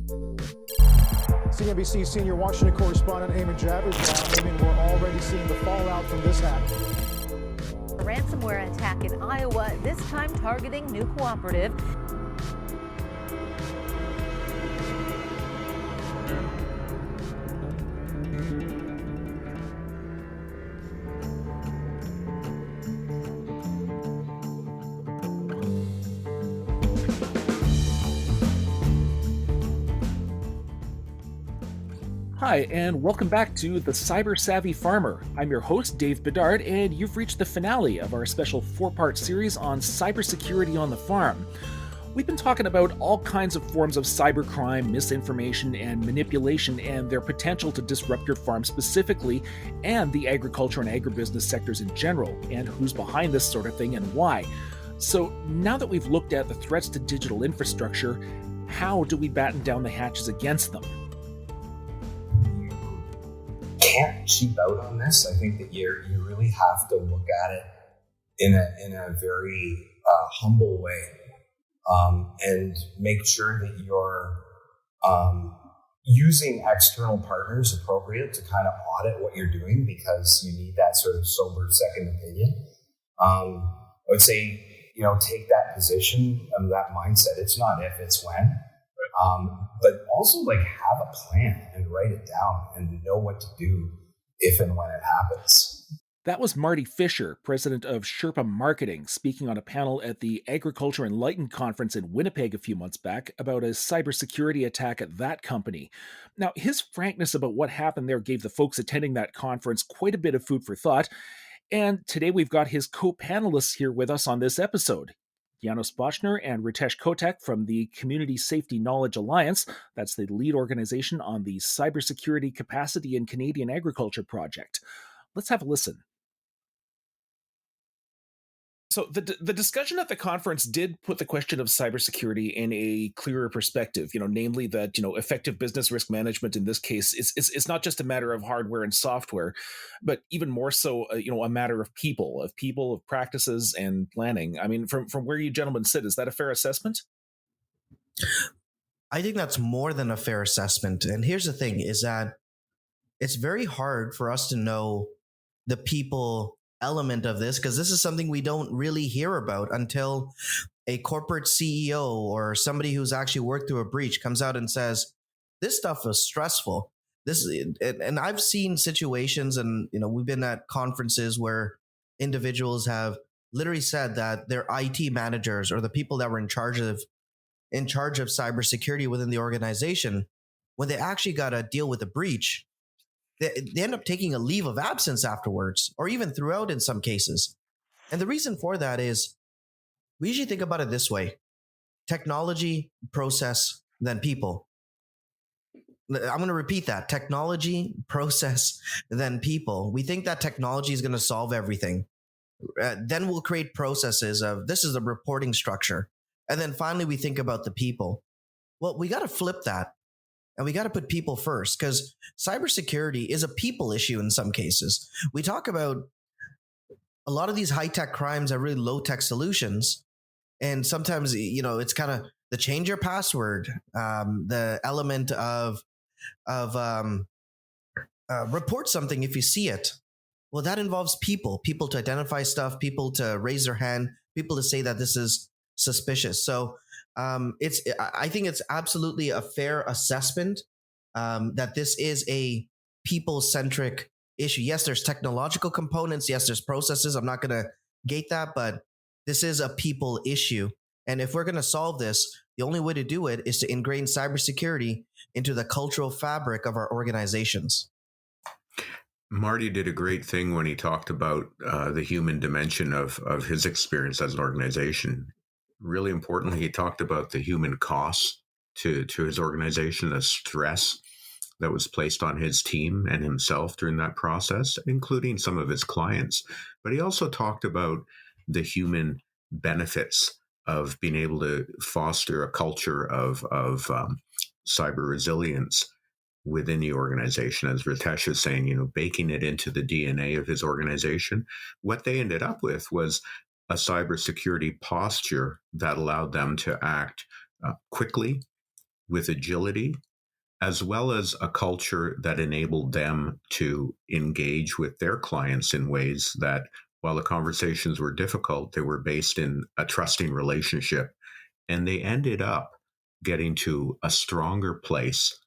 CNBC senior Washington correspondent Eamon Javers. Eamon, we're already seeing the fallout from this hack. A ransomware attack in Iowa, this time targeting New Cooperative. Hi, and welcome back to The Cyber Savvy Farmer. I'm your host, Dave Bedard, and you've reached the finale of our special 4-part series on cybersecurity on the farm. We've been talking about all kinds of forms of cybercrime, misinformation, and manipulation, and their potential to disrupt your farm specifically, and the agriculture and agribusiness sectors in general, and who's behind this sort of thing and why. So now that we've looked at the threats to digital infrastructure, how do we batten down the hatches against them? Can't cheap out on this. I think that you really have to look at it in a very humble way, and make sure that you're using external partners appropriate to kind of audit what you're doing, because you need that sort of sober second opinion. I would say, take that position and that mindset. It's not if, it's when. But also have a plan and write it down and know what to do if and when it happens. That was Marty Fisher, president of Sherpa Marketing, speaking on a panel at the Agriculture Enlightened conference in Winnipeg a few months back about a cybersecurity attack at that company. Now, his frankness about what happened there gave the folks attending that conference quite a bit of food for thought. And today we've got his co-panelists here with us on this episode. Janos Bochner and Ritesh Kotak from the Community Safety Knowledge Alliance. That's the lead organization on the Cybersecurity Capacity in Canadian Agriculture project. Let's have a listen. So the discussion at the conference did put the question of cybersecurity in a clearer perspective, namely that, effective business risk management in this case is not just a matter of hardware and software, but even more so, a matter of people, of practices and planning. I mean, from where you gentlemen sit, is that a fair assessment? I think that's more than a fair assessment. And here's the thing is that it's very hard for us to know the people element of this, because this is something we don't really hear about until a corporate CEO or somebody who's actually worked through a breach comes out and says, this stuff is stressful. And I've seen situations, and we've been at conferences where individuals have literally said that their IT managers or the people that were in charge of cybersecurity within the organization, when they actually got to deal with a breach, they end up taking a leave of absence afterwards, or even throughout in some cases. And the reason for that is we usually think about it this way: technology, process, then people. I'm going to repeat that: technology, process, then people. We think that technology is going to solve everything. Then we'll create processes of this is a reporting structure. And then finally, we think about the people. Well, we got to flip that. And we got to put people first, because cybersecurity is a people issue in some cases. We talk about a lot of these high-tech crimes are really low-tech solutions. And sometimes, it's kind of the change your password, the element of report something if you see it. Well, that involves people to identify stuff, people to raise their hand, people to say that this is suspicious. So I think it's absolutely a fair assessment that this is a people-centric issue. Yes, there's technological components. Yes, there's processes. I'm not going to gate that, but this is a people issue. And if we're going to solve this, the only way to do it is to ingrain cybersecurity into the cultural fabric of our organizations. Marty did a great thing when he talked about the human dimension of his experience as an organization. Really importantly, he talked about the human costs to his organization, the stress that was placed on his team and himself during that process, including some of his clients. But he also talked about the human benefits of being able to foster a culture of cyber resilience within the organization. As Ritesh is saying, baking it into the DNA of his organization. What they ended up with was a cybersecurity posture that allowed them to act quickly with agility, as well as a culture that enabled them to engage with their clients in ways that, while the conversations were difficult, they were based in a trusting relationship. And they ended up getting to a stronger place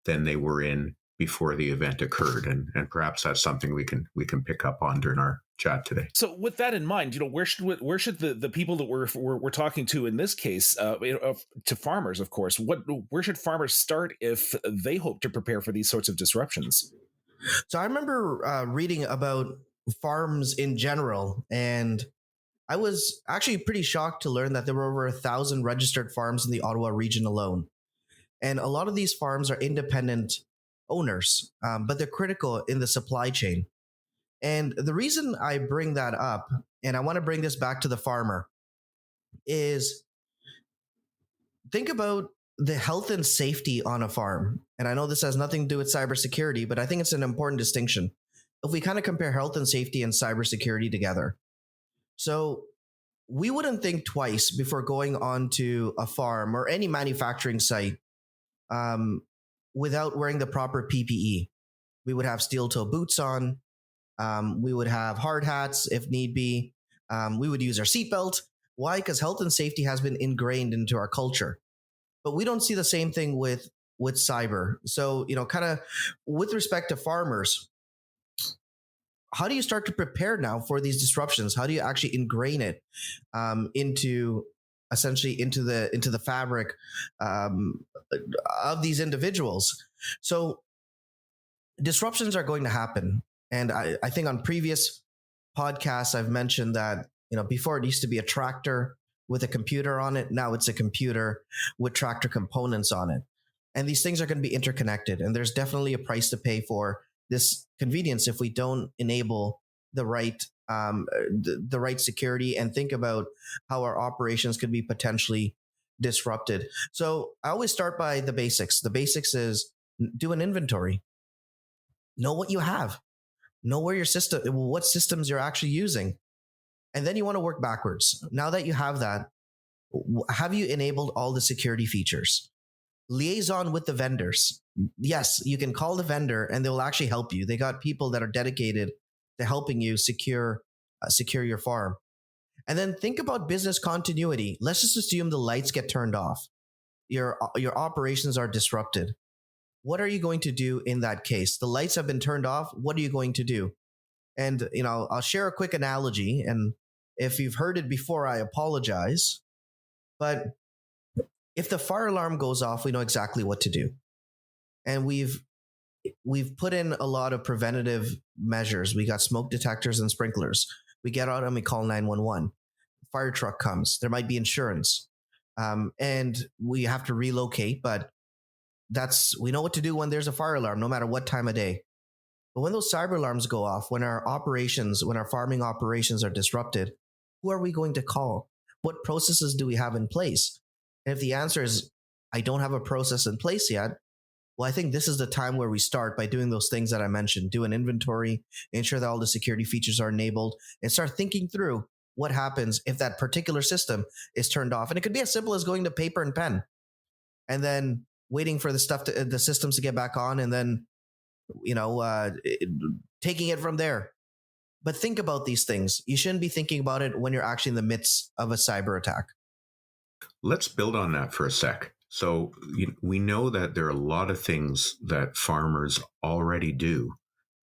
than they were in before the event occurred. And perhaps that's something we can pick up on during our chat today. So, with that in mind, where should the people that we're talking to in this case, to farmers, of course, where should farmers start if they hope to prepare for these sorts of disruptions? So I remember reading about farms in general, and I was actually pretty shocked to learn that there were over 1,000 registered farms in the Ottawa region alone. And a lot of these farms are independent owners, but they're critical in the supply chain. And the reason I bring that up, and I want to bring this back to the farmer, is think about the health and safety on a farm. And I know this has nothing to do with cybersecurity, but I think it's an important distinction. If we kind of compare health and safety and cybersecurity together. So we wouldn't think twice before going onto a farm or any manufacturing site without wearing the proper PPE. We would have steel toe boots on. We would have hard hats if need be. We would use our seatbelt. Why? Because health and safety has been ingrained into our culture. But we don't see the same thing with cyber. So, kind of with respect to farmers, how do you start to prepare now for these disruptions? How do you actually ingrain it into the fabric of these individuals? So disruptions are going to happen. And I think on previous podcasts, I've mentioned that, before it used to be a tractor with a computer on it. Now it's a computer with tractor components on it. And these things are going to be interconnected. And there's definitely a price to pay for this convenience if we don't enable the right the right security and think about how our operations could be potentially disrupted. So I always start by the basics. The basics is do an inventory. Know what you have. Know where what systems you're actually using. And then you want to work backwards. Now that you have that, have you enabled all the security features? Liaison with the vendors. Yes, you can call the vendor and they will actually help you. They got people that are dedicated to helping you secure your farm. And then think about business continuity. Let's just assume the lights get turned off. Your operations are disrupted. What are you going to do in that case? The lights have been turned off. What are you going to do? And, I'll share a quick analogy. And if you've heard it before, I apologize. But if the fire alarm goes off, we know exactly what to do. And we've put in a lot of preventative measures. We got smoke detectors and sprinklers. We get out and we call 911. Fire truck comes. There might be insurance. And we have to relocate, but we know what to do when there's a fire alarm, no matter what time of day. But when those cyber alarms go off, when our farming operations are disrupted, who are we going to call? What processes do we have in place? And if the answer is, I don't have a process in place yet, well, I think this is the time where we start by doing those things that I mentioned. Do an inventory, ensure that all the security features are enabled, and start thinking through what happens if that particular system is turned off. And it could be as simple as going to paper and pen and then waiting for the systems to get back on, and then taking it from there. But think about these things. You shouldn't be thinking about it when you're actually in the midst of a cyber attack. Let's build on that for a sec. So we know that there are a lot of things that farmers already do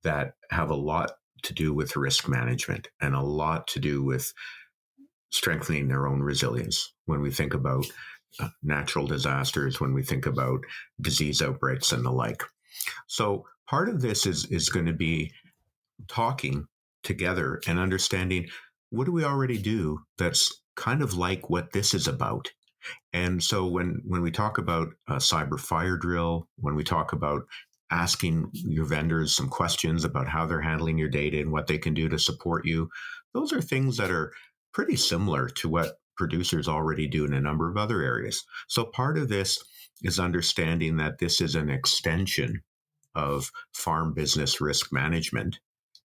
that have a lot to do with risk management and a lot to do with strengthening their own resilience. When we think about natural disasters, when we think about disease outbreaks and the like. So part of this is going to be talking together and understanding, what do we already do that's kind of like what this is about? And so when we talk about a cyber fire drill, when we talk about asking your vendors some questions about how they're handling your data and what they can do to support you, those are things that are pretty similar to what producers already do in a number of other areas. So part of this is understanding that this is an extension of farm business risk management.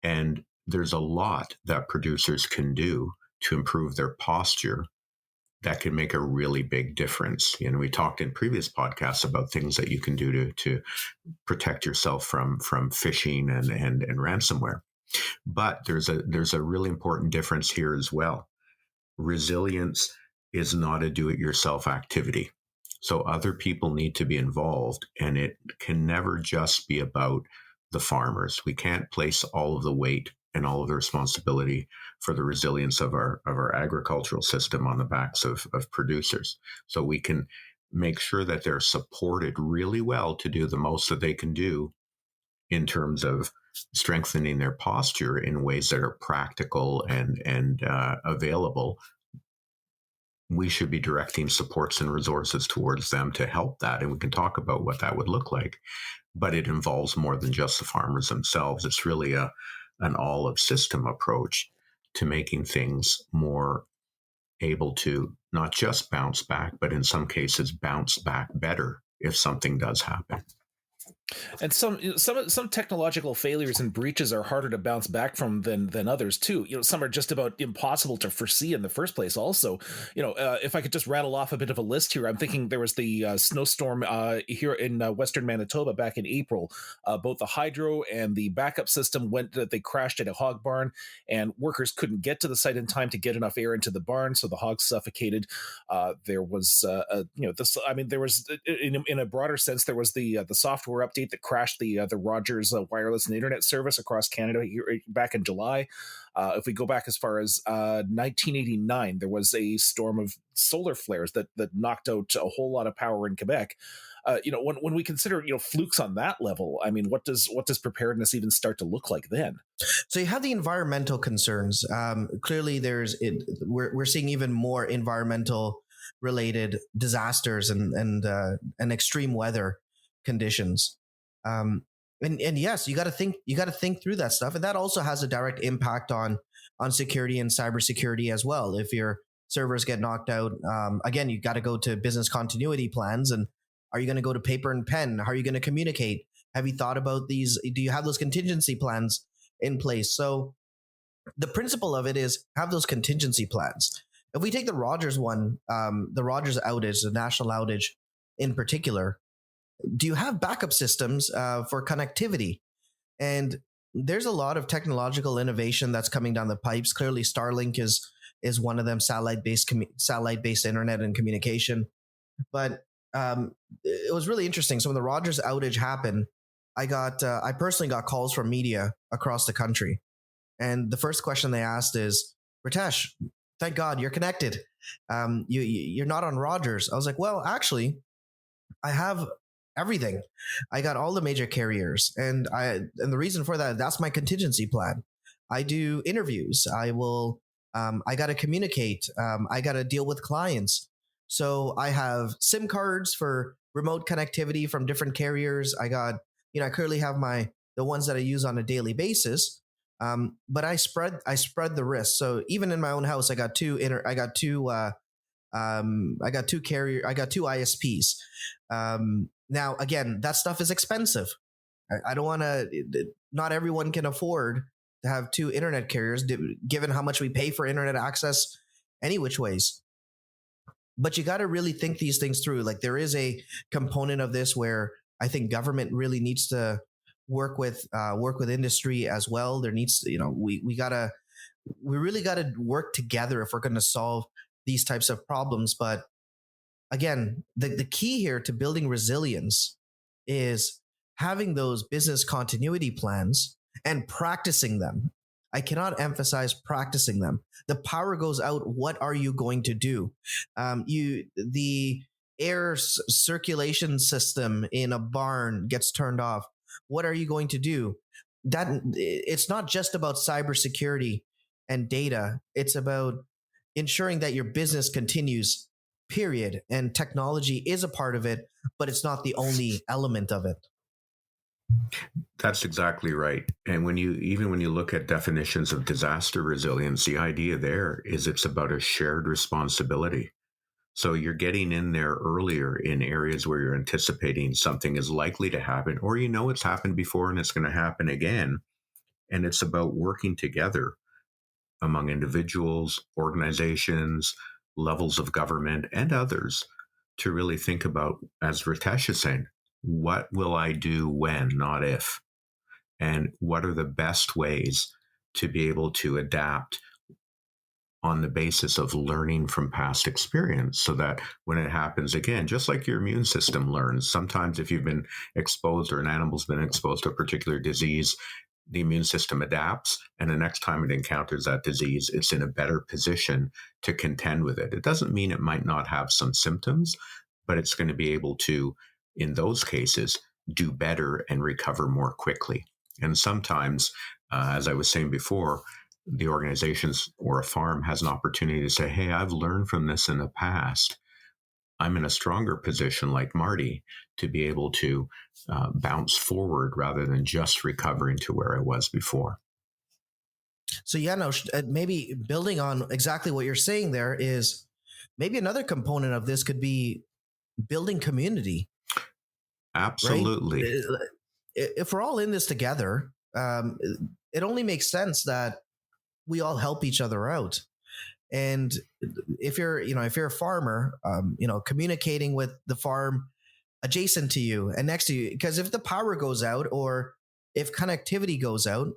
And there's a lot that producers can do to improve their posture that can make a really big difference. We talked in previous podcasts about things that you can do to protect yourself from phishing and ransomware. But there's a really important difference here as well. Resilience is not a do-it-yourself activity. So other people need to be involved, and it can never just be about the farmers. We can't place all of the weight and all of the responsibility for the resilience of our agricultural system on the backs of producers. So we can make sure that they're supported really well to do the most that they can do in terms of strengthening their posture in ways that are practical and available. We should be directing supports and resources towards them to help that. And we can talk about what that would look like. But it involves more than just the farmers themselves. It's really an all of system approach to making things more able to not just bounce back, but in some cases bounce back better if something does happen. And some technological failures and breaches are harder to bounce back from than others too. Some are just about impossible to foresee in the first place. Also, if I could just rattle off a bit of a list here, I'm thinking there was the snowstorm here in western Manitoba back in April. Both the hydro and the backup system they crashed at a hog barn, and workers couldn't get to the site in time to get enough air into the barn, so the hogs suffocated. There was, there was in a broader sense, there was the software update that crashed the Rogers wireless and internet service across Canada back in July. If we go back as far as 1989, there was a storm of solar flares that knocked out a whole lot of power in Quebec. When we consider flukes on that level, I mean, what does preparedness even start to look like then? So you have the environmental concerns. Clearly, we're seeing even more environmental related disasters and extreme weather conditions. And yes, you got to think through that stuff. And that also has a direct impact on security and cybersecurity as well. If your servers get knocked out, again, you got to go to business continuity plans. And are you going to go to paper and pen? How are you going to communicate? Have you thought about these? Do you have those contingency plans in place? So the principle of it is have those contingency plans. If we take the Rogers one, the Rogers outage, the national outage in particular, do you have backup systems for connectivity? And there's a lot of technological innovation that's coming down the pipes. Clearly, Starlink is one of them, satellite-based internet and communication. But it was really interesting. So when the Rogers outage happened, I personally got calls from media across the country. And the first question they asked is, Ritesh, thank God you're connected. You're not on Rogers. I was like, well, actually, I have everything. I got all the major carriers, and the reason for that's my contingency plan. I do interviews. I got to communicate. I got to deal with clients. So I have SIM cards for remote connectivity from different carriers. I clearly have the ones that I use on a daily basis. But I spread the risk. So even in my own house, I got two ISPs. Now, again, that stuff is expensive. I don't want to, not everyone can afford to have two internet carriers, given how much we pay for internet access any which ways. But you got to really think these things through. Like, there is a component of this where I think government really needs to work with industry as well. There needs to, we really got to work together if we're going to solve these types of problems. But again, the key here to building resilience is having those business continuity plans and practicing them. I cannot emphasize practicing them. The power goes out. What are you going to do? The air circulation system in a barn gets turned off. What are you going to do? That it's not just about cybersecurity and data. It's about ensuring that your business continues, period. And technology is a part of it, but it's not the only element of it. That's exactly right. And when you look at definitions of disaster resilience, the idea there is it's about a shared responsibility. So you're getting in there earlier in areas where you're anticipating something is likely to happen, or it's happened before and it's going to happen again. And it's about working together among individuals, organizations, levels of government and others to really think about, as Ritesh is saying, what will I do when, not if? And what are the best ways to be able to adapt on the basis of learning from past experience, so that when it happens again, just like your immune system learns, sometimes if you've been exposed or an animal's been exposed to a particular disease, the immune system adapts, and the next time it encounters that disease, it's in a better position to contend with it. It doesn't mean it might not have some symptoms, but it's going to be able to, in those cases, do better and recover more quickly. And sometimes, as I was saying before, the organizations or a farm has an opportunity to say, hey, I've learned from this in the past. I'm in a stronger position, like Marty, to be able to bounce forward rather than just recovering to where I was before. So yeah, no, maybe building on exactly what you're saying there is maybe another component of this could be building community. Absolutely. Right? If we're all in this together, it only makes sense that we all help each other out. And if you're a farmer, communicating with the farm adjacent to you and next to you, because if the power goes out or if connectivity goes out,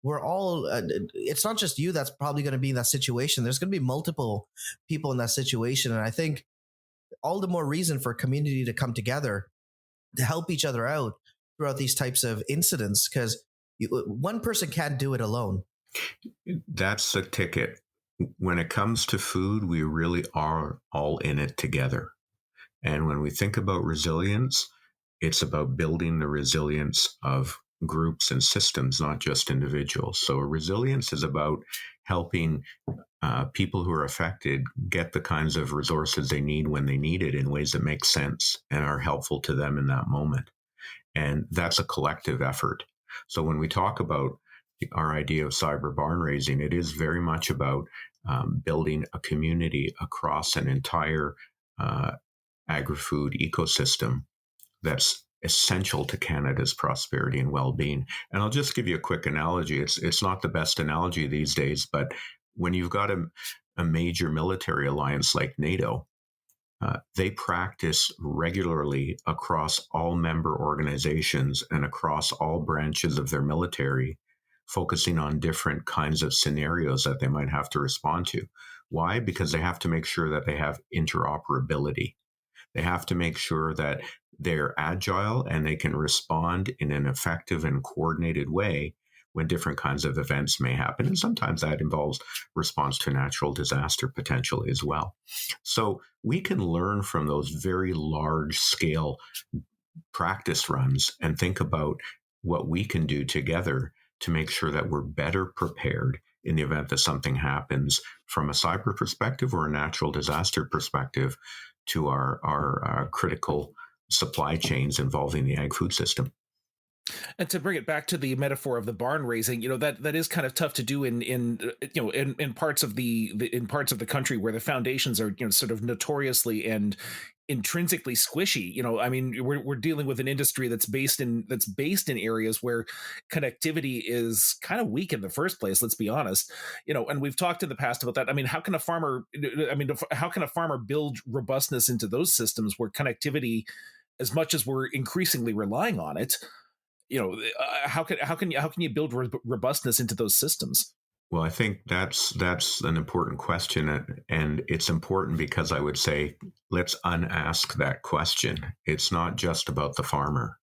we're all, it's not just you that's probably going to be in that situation. There's going to be multiple people in that situation. And I think all the more reason for community to come together to help each other out throughout these types of incidents, because one person can't do it alone. That's the ticket. When it comes to food, we really are all in it together. And when we think about resilience, it's about building the resilience of groups and systems, not just individuals. So resilience is about helping people who are affected get the kinds of resources they need when they need it in ways that make sense and are helpful to them in that moment. And that's a collective effort. So when we talk about our idea of cyber barn raising, it is very much about building a community across an entire agri-food ecosystem that's essential to Canada's prosperity and well-being. And I'll just give you a quick analogy. It's not the best analogy these days, but when you've got a major military alliance like NATO, they practice regularly across all member organizations and across all branches of their military, focusing on different kinds of scenarios that they might have to respond to. Why? Because they have to make sure that they have interoperability. They have to make sure that they're agile and they can respond in an effective and coordinated way when different kinds of events may happen. And sometimes that involves response to natural disaster potentially as well. So we can learn from those very large scale practice runs and think about what we can do together to make sure that we're better prepared in the event that something happens from a cyber perspective or a natural disaster perspective to our critical supply chains involving the ag food system. And to bring it back to the metaphor of the barn raising, that is kind of tough to do in parts of the country where the foundations are sort of notoriously and intrinsically squishy. I mean, we're dealing with an industry that's based in areas where connectivity is kind of weak in the first place. Let's be honest. And we've talked in the past about that. I mean, how can a farmer build robustness into those systems where connectivity, as much as we're increasingly relying on it, how can you build robustness into those systems? Well, I think that's an important question, and it's important because I would say let's unask that question. It's not just about the farmer.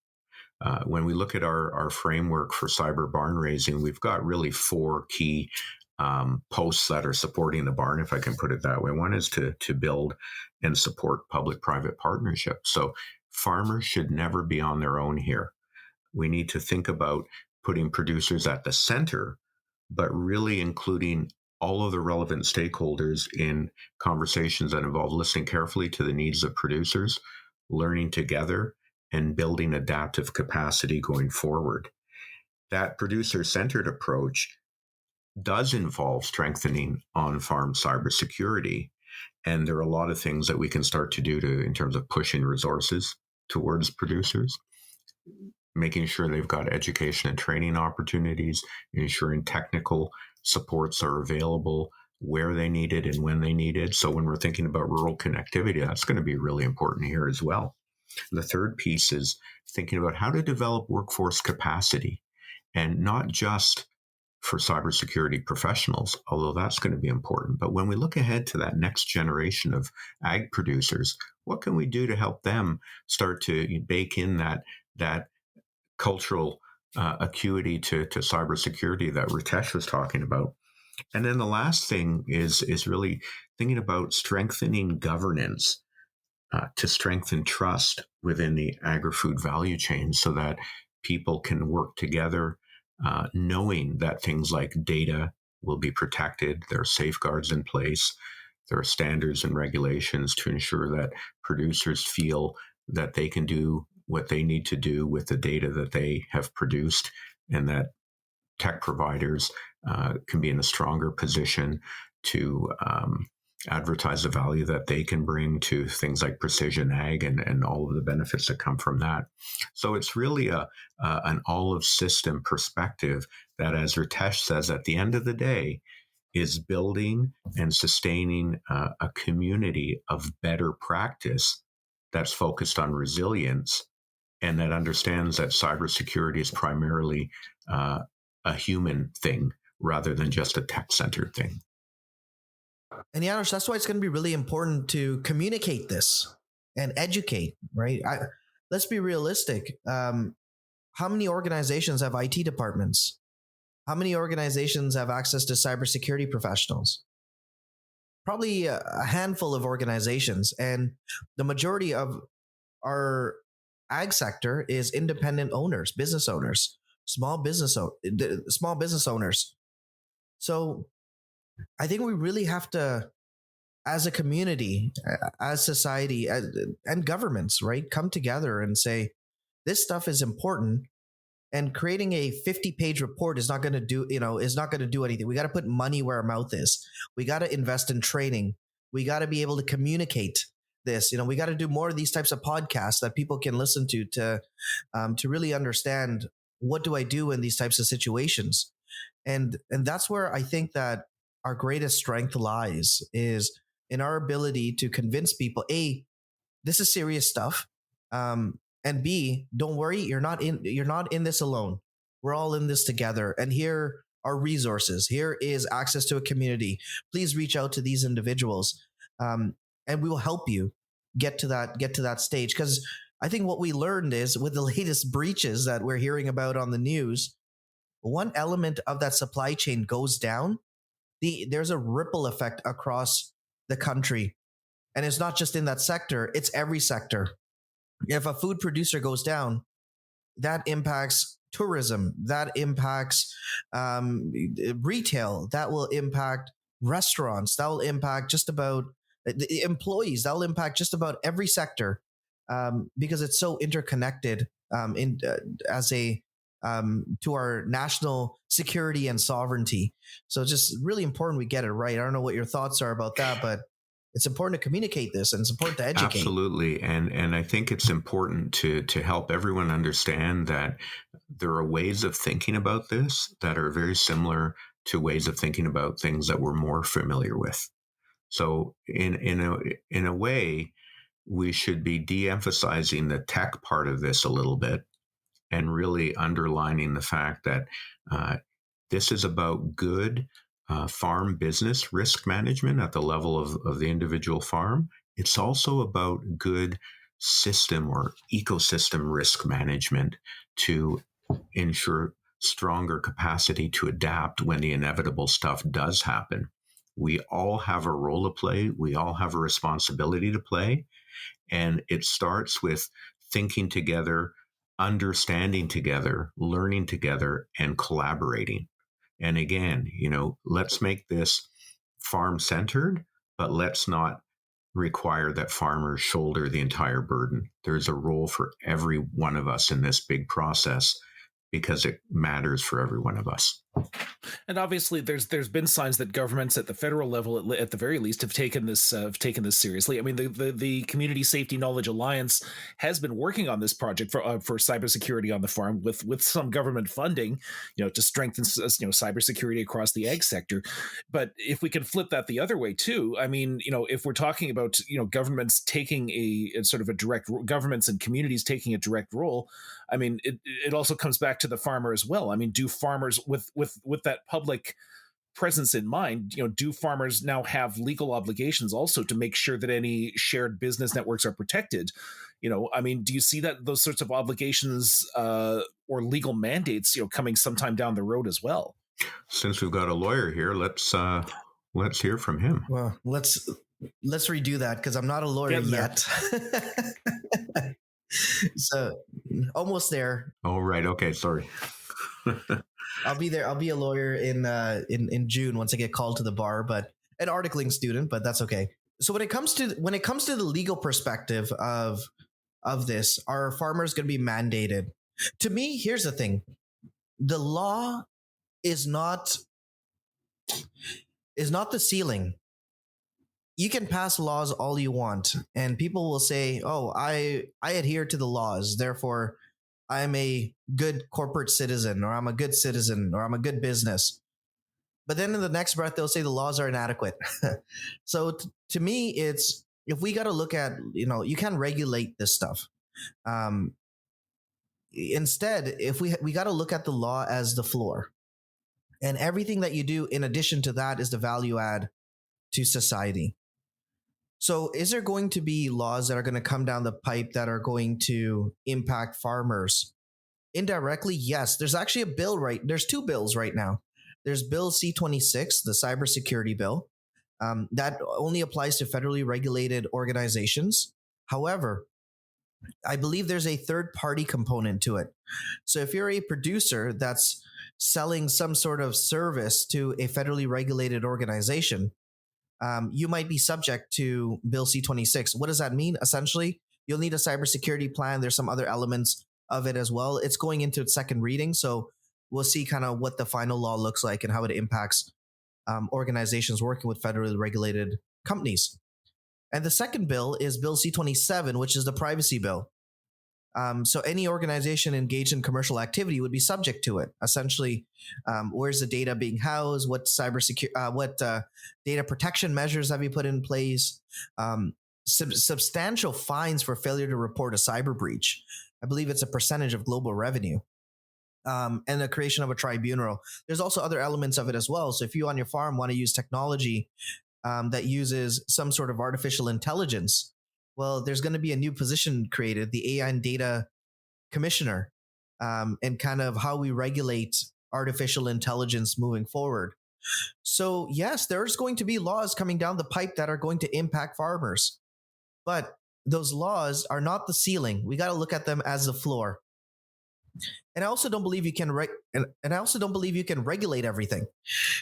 When we look at our framework for cyber barn raising, we've got really four key posts that are supporting the barn, if I can put it that way. One is to build and support public-private partnerships. So farmers should never be on their own here. We need to think about putting producers at the center, but really including all of the relevant stakeholders in conversations that involve listening carefully to the needs of producers, learning together, and building adaptive capacity going forward. That producer-centered approach does involve strengthening on-farm cybersecurity, and there are a lot of things that we can start to do in terms of pushing resources towards producers, making sure they've got education and training opportunities, ensuring technical supports are available, where they need it and when they need it. So when we're thinking about rural connectivity, that's going to be really important here as well. The third piece is thinking about how to develop workforce capacity, and not just for cybersecurity professionals, although that's going to be important. But when we look ahead to that next generation of ag producers, what can we do to help them start to bake in that cultural acuity to cybersecurity that Ritesh was talking about? And then the last thing is really thinking about strengthening governance to strengthen trust within the agri-food value chain, so that people can work together, knowing that things like data will be protected. There are safeguards in place. There are standards and regulations to ensure that producers feel that they can do what they need to do with the data that they have produced, and that tech providers can be in a stronger position to advertise the value that they can bring to things like precision ag and all of the benefits that come from that. So it's really an all of system perspective that, as Ritesh says, at the end of the day, is building and sustaining a community of better practice that's focused on resilience, and that understands that cybersecurity is primarily a human thing rather than just a tech-centered thing. And Janusz, that's why it's going to be really important to communicate this and educate, right? Let's be realistic. How many organizations have IT departments? How many organizations have access to cybersecurity professionals? Probably a handful of organizations. And the majority of our ag sector is independent owners, business owners, small business owners. So I think we really have to, as a community, as society, and governments, right, come together and say, this stuff is important. And creating a 50-page report is not going to do anything. We got to put money where our mouth is. We got to invest in training. We got to be able to communicate this. We got to do more of these types of podcasts that people can listen to really understand, what do I do in these types of situations? And that's where I think that our greatest strength lies, is in our ability to convince people, A, this is serious stuff. And B, don't worry, you're not in this alone. We're all in this together. And here are resources. Here is access to a community. Please reach out to these individuals, and we will help you get to that stage. Because I think what we learned is, with the latest breaches that we're hearing about on the news, one element of that supply chain goes down, there's a ripple effect across the country. And it's not just in that sector, it's every sector. If a food producer goes down, that impacts tourism, that impacts retail, that will impact restaurants, that will impact just about the employees, that will impact just about every sector, because it's so interconnected to our national security and sovereignty. So it's just really important we get it right. I don't know what your thoughts are about that, but it's important to communicate this, and it's important to educate. Absolutely. And I think it's important to help everyone understand that there are ways of thinking about this that are very similar to ways of thinking about things that we're more familiar with. So in a way, we should be de-emphasizing the tech part of this a little bit, and really underlining the fact that this is about good farm business risk management at the level of the individual farm. It's also about good system or ecosystem risk management to ensure stronger capacity to adapt when the inevitable stuff does happen. We all have a role to play. We all have a responsibility to play. And it starts with thinking together, understanding together, learning together, and collaborating. And again, let's make this farm centered, but let's not require that farmers shoulder the entire burden. There's a role for every one of us in this big process, because it matters for every one of us. And obviously, there's been signs that governments at the federal level, at the very least, have taken this seriously. I mean, the Community Safety Knowledge Alliance has been working on this project for cybersecurity on the farm with some government funding, to strengthen cybersecurity across the ag sector. But if we can flip that the other way too, I mean, if we're talking about governments taking a sort of a direct governments and communities taking a direct role, I mean, it also comes back to the farmer as well. I mean, do farmers with that public presence in mind, do farmers now have legal obligations also to make sure that any shared business networks are protected? I mean, do you see that those sorts of obligations or legal mandates, coming sometime down the road as well? Since we've got a lawyer here, let's hear from him. Well, let's redo that because I'm not a lawyer yet. So almost there. Oh, right. Okay. Sorry. I'll be there. I'll be a lawyer in June once I get called to the bar, but an articling student, but that's okay. So when it comes to the legal perspective of this, are farmers going to be mandated? To me, here's the thing. The law is not the ceiling. You can pass laws all you want, and people will say, "Oh, I adhere to the laws, therefore I'm a good corporate citizen, or I'm a good citizen, or I'm a good business." But then in the next breath, they'll say the laws are inadequate. So to me, it's, if we got to look at, you can regulate this stuff. Instead, if we got to look at the law as the floor, and everything that you do in addition to that is the value add to society. So is there going to be laws that are going to come down the pipe that are going to impact farmers? Indirectly, yes. There's actually a bill, there's two bills right now. There's Bill C-26, the cybersecurity bill. That only applies to federally regulated organizations. However, I believe there's a third-party component to it. So if you're a producer that's selling some sort of service to a federally regulated organization, you might be subject to Bill C-26. What does that mean? Essentially, you'll need a cybersecurity plan. There's some other elements of it as well. It's going into its second reading, so we'll see kind of what the final law looks like and how it impacts organizations working with federally regulated companies. And the second bill is Bill C-27, which is the privacy bill. So any organization engaged in commercial activity would be subject to it. Essentially, where's the data being housed? What data protection measures have you put in place? Substantial fines for failure to report a cyber breach. I believe it's a percentage of global revenue. And the creation of a tribunal. There's also other elements of it as well. So if you on your farm want to use technology that uses some sort of artificial intelligence, well, there's going to be a new position created, the AI and Data Commissioner, and kind of how we regulate artificial intelligence moving forward. So yes, there's going to be laws coming down the pipe that are going to impact farmers, but those laws are not the ceiling. We got to look at them as the floor. And I also don't believe you can regulate everything.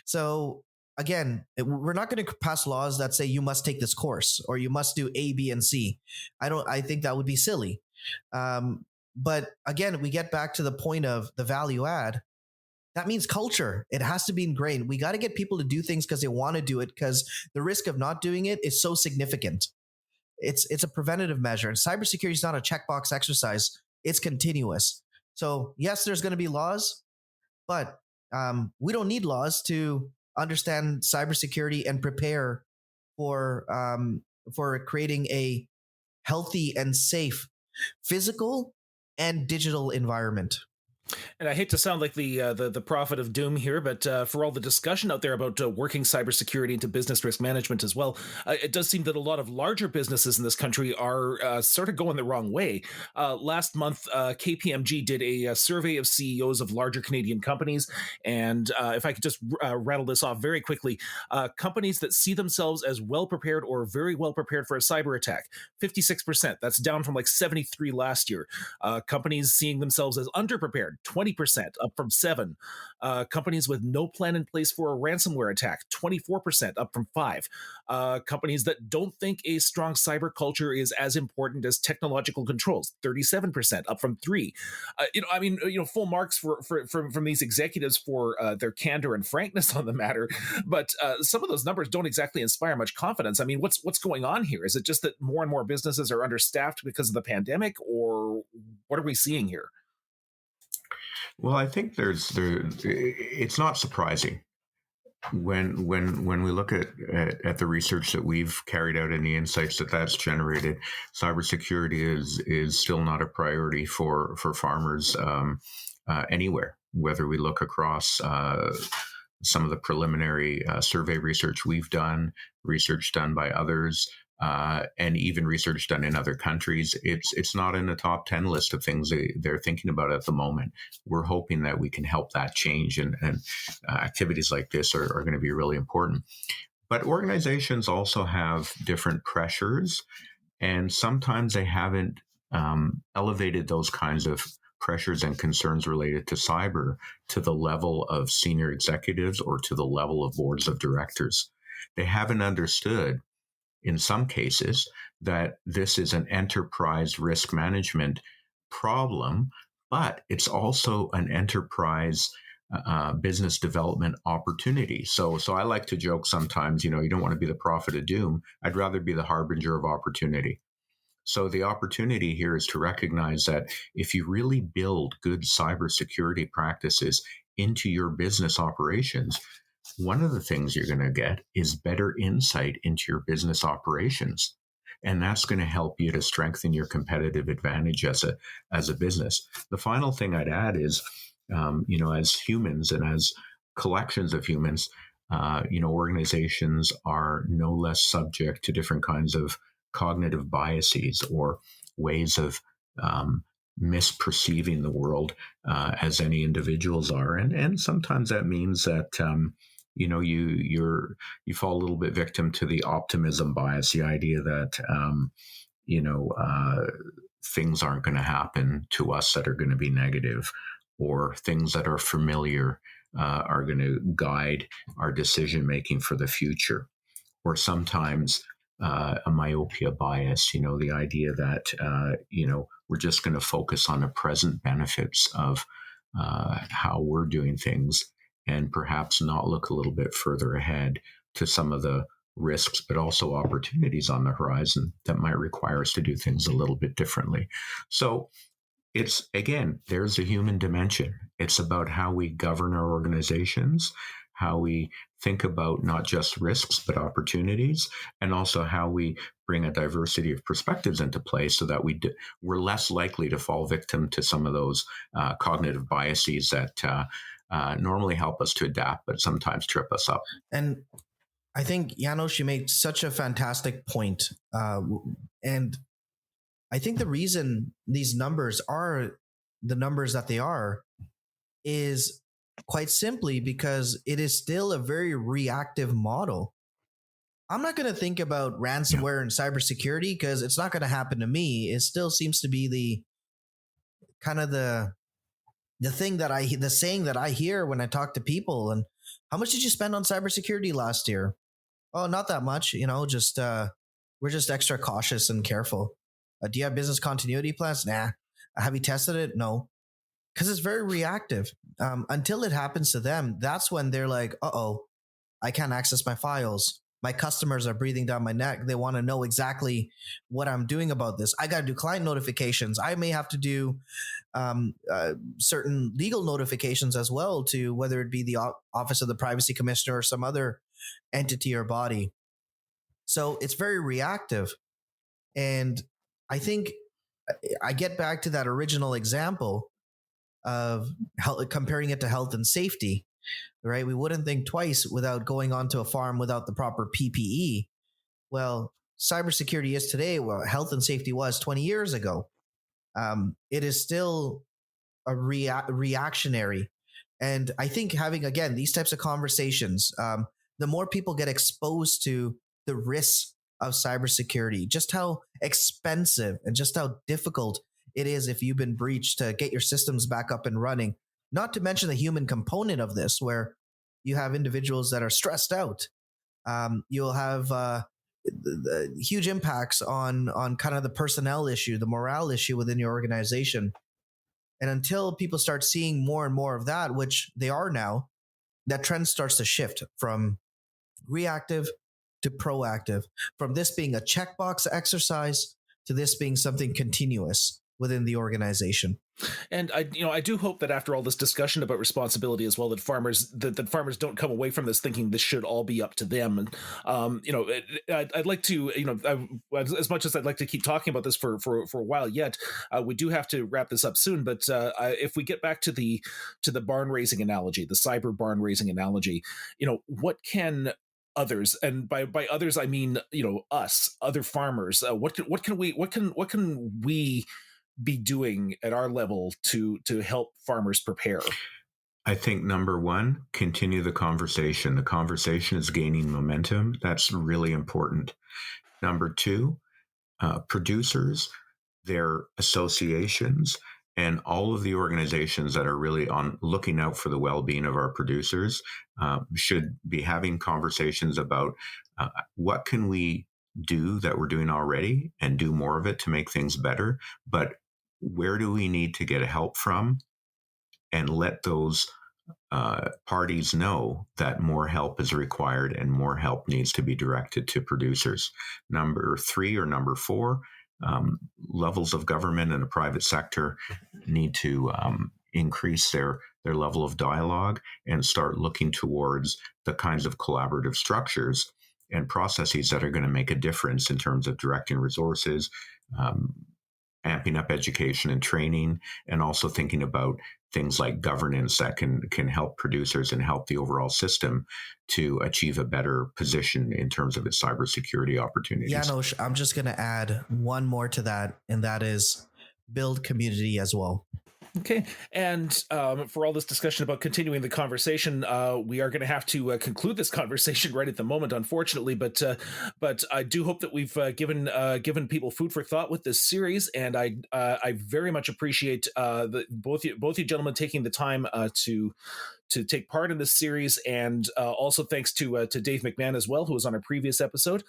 So again, we're not going to pass laws that say you must take this course or you must do A, B, and C. I think that would be silly. But again, we get back to the point of the value add. That means culture. It has to be ingrained. We got to get people to do things because they want to do it, because the risk of not doing it is so significant. It's a preventative measure. And cybersecurity is not a checkbox exercise. It's continuous. So yes, there's going to be laws, but we don't need laws to understand cybersecurity and prepare for creating a healthy and safe physical and digital environment. And I hate to sound like the prophet of doom here, but for all the discussion out there about working cybersecurity into business risk management as well, it does seem that a lot of larger businesses in this country are sort of going the wrong way. Last month, KPMG did a survey of CEOs of larger Canadian companies, and if I could just rattle this off very quickly, companies that see themselves as well prepared or very well prepared for a cyber attack, 56%. That's down from like 73 last year. Companies seeing themselves as underprepared, 20%, up from 7. Companies with no plan in place for a ransomware attack, 24%, up from 5. Companies that don't think a strong cyber culture is as important as technological controls, 37%, up from 3. Full marks from these executives for their candor and frankness on the matter, but some of those numbers don't exactly inspire much confidence. I mean, what's going on here? Is it just that more and more businesses are understaffed because of the pandemic, or what are we seeing here? Well, I think it's not surprising when we look at the research that we've carried out and the insights that's generated. Cybersecurity is still not a priority for farmers anywhere. Whether we look across some of the preliminary survey research we've done, research done by others, and even research done in other countries, it's not in the top 10 list of things they're thinking about at the moment. We're hoping that we can help that change, and activities like this are going to be really important. But organizations also have different pressures, and sometimes they haven't elevated those kinds of pressures and concerns related to cyber to the level of senior executives or to the level of boards of directors. They haven't understood, in some cases, that this is an enterprise risk management problem, but it's also an enterprise business development opportunity. So I like to joke sometimes, you don't want to be the prophet of doom. I'd rather be the harbinger of opportunity. So the opportunity here is to recognize that if you really build good cybersecurity practices into your business operations, one of the things you're going to get is better insight into your business operations. And that's going to help you to strengthen your competitive advantage as a business. The final thing I'd add is, as humans and as collections of humans, organizations are no less subject to different kinds of cognitive biases or ways of misperceiving the world as any individuals are, and sometimes that means that you fall a little bit victim to the optimism bias, the idea that things aren't going to happen to us that are going to be negative, or things that are familiar are going to guide our decision making for the future, or sometimes a myopia bias, the idea that, we're just going to focus on the present benefits of how we're doing things and perhaps not look a little bit further ahead to some of the risks, but also opportunities on the horizon that might require us to do things a little bit differently. So it's, again, there's a human dimension. It's about how we govern our organizations, how we think about not just risks, but opportunities, and also how we bring a diversity of perspectives into play so that we're less likely to fall victim to some of those cognitive biases that normally help us to adapt, but sometimes trip us up. And I think, Janos, you made such a fantastic point. And I think the reason these numbers are the numbers that they are is quite simply because it is still a very reactive model. I'm not going to think about ransomware and cybersecurity because it's not going to happen to me. It still seems to be the kind of the saying that I hear when I talk to people. And how much did you spend on cybersecurity last year? Oh, not that much. Just we're just extra cautious and careful. Do you have business continuity plans? Nah. Have you tested it? No. Because it's very reactive. Until it happens to them, that's when they're like, uh-oh, I can't access my files. My customers are breathing down my neck. They want to know exactly what I'm doing about this. I got to do client notifications. I may have to do certain legal notifications as well, to whether it be the Office of the Privacy Commissioner or some other entity or body. So it's very reactive. And I think I get back to that original example of comparing it to health and safety, right? We wouldn't think twice without going onto a farm without the proper PPE. Well, cybersecurity is today what health and safety was 20 years ago. It is still a reactionary. And I think having, again, these types of conversations, the more people get exposed to the risks of cybersecurity, just how expensive and just how difficult it is if you've been breached to get your systems back up and running. Not to mention the human component of this, where you have individuals that are stressed out. You'll have the huge impacts on kind of the personnel issue, the morale issue within your organization. And until people start seeing more and more of that, which they are now, that trend starts to shift from reactive to proactive, from this being a checkbox exercise to this being something continuous within the organization. And I do hope that after all this discussion about responsibility as well, that farmers don't come away from this thinking this should all be up to them. And I'd like to, as much as I'd like to keep talking about this for a while yet, we do have to wrap this up soon. But if we get back to the barn raising analogy, the cyber barn raising analogy, what can others, and by others I mean us, other farmers, what can we be doing at our level to help farmers prepare? I think number one, continue the conversation. The conversation is gaining momentum. That's really important. Number two, producers, their associations, and all of the organizations that are really on looking out for the well-being of our producers should be having conversations about what can we do that we're doing already and do more of it to make things better. But where do we need to get help from? And let those parties know that more help is required and more help needs to be directed to producers. Number three or number four, levels of government and the private sector need to increase their level of dialogue and start looking towards the kinds of collaborative structures and processes that are going to make a difference in terms of directing resources, amping up education and training, and also thinking about things like governance that can help producers and help the overall system to achieve a better position in terms of its cybersecurity opportunities. Janos, I'm just going to add one more to that, and that is build community as well. Okay, and for all this discussion about continuing the conversation, we are going to have to conclude this conversation right at the moment, unfortunately. But I do hope that we've given people food for thought with this series, and I very much appreciate both you gentlemen taking the time to take part in this series, and also thanks to Dave McMahon as well, who was on our previous episode.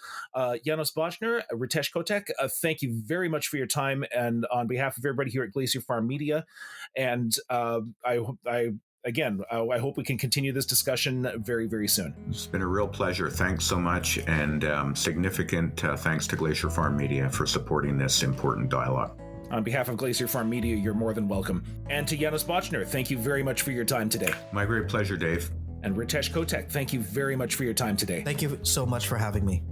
Janos Bochner, Ritesh Kotek, thank you very much for your time, and on behalf of everybody here at Glacier Farm Media, and I hope we can continue this discussion very, very soon. It's been a real pleasure. Thanks so much, and significant thanks to Glacier Farm Media for supporting this important dialogue. On behalf of Glacier Farm Media, you're more than welcome. And to Janos Bochner, thank you very much for your time today. My great pleasure, Dave. And Ritesh Kotek, thank you very much for your time today. Thank you so much for having me.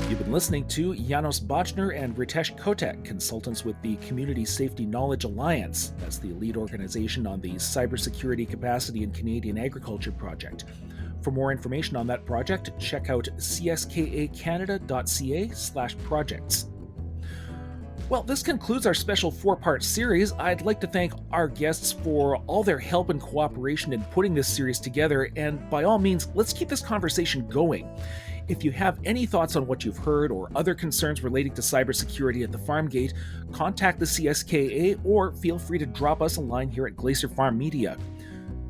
You've been listening to Janos Bochner and Ritesh Kotek, consultants with the Community Safety Knowledge Alliance. That's the lead organization on the Cybersecurity Capacity in Canadian Agriculture project. For more information on that project, check out cskacanada.ca/projects. Well, this concludes our special 4-part series. I'd like to thank our guests for all their help and cooperation in putting this series together, and by all means, let's keep this conversation going. If you have any thoughts on what you've heard or other concerns relating to cybersecurity at the farm gate, contact the CSKA or feel free to drop us a line here at Glacier Farm Media.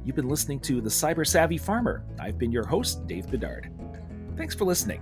You've been listening to The Cyber Savvy Farmer. I've been your host, Dave Bedard. Thanks for listening.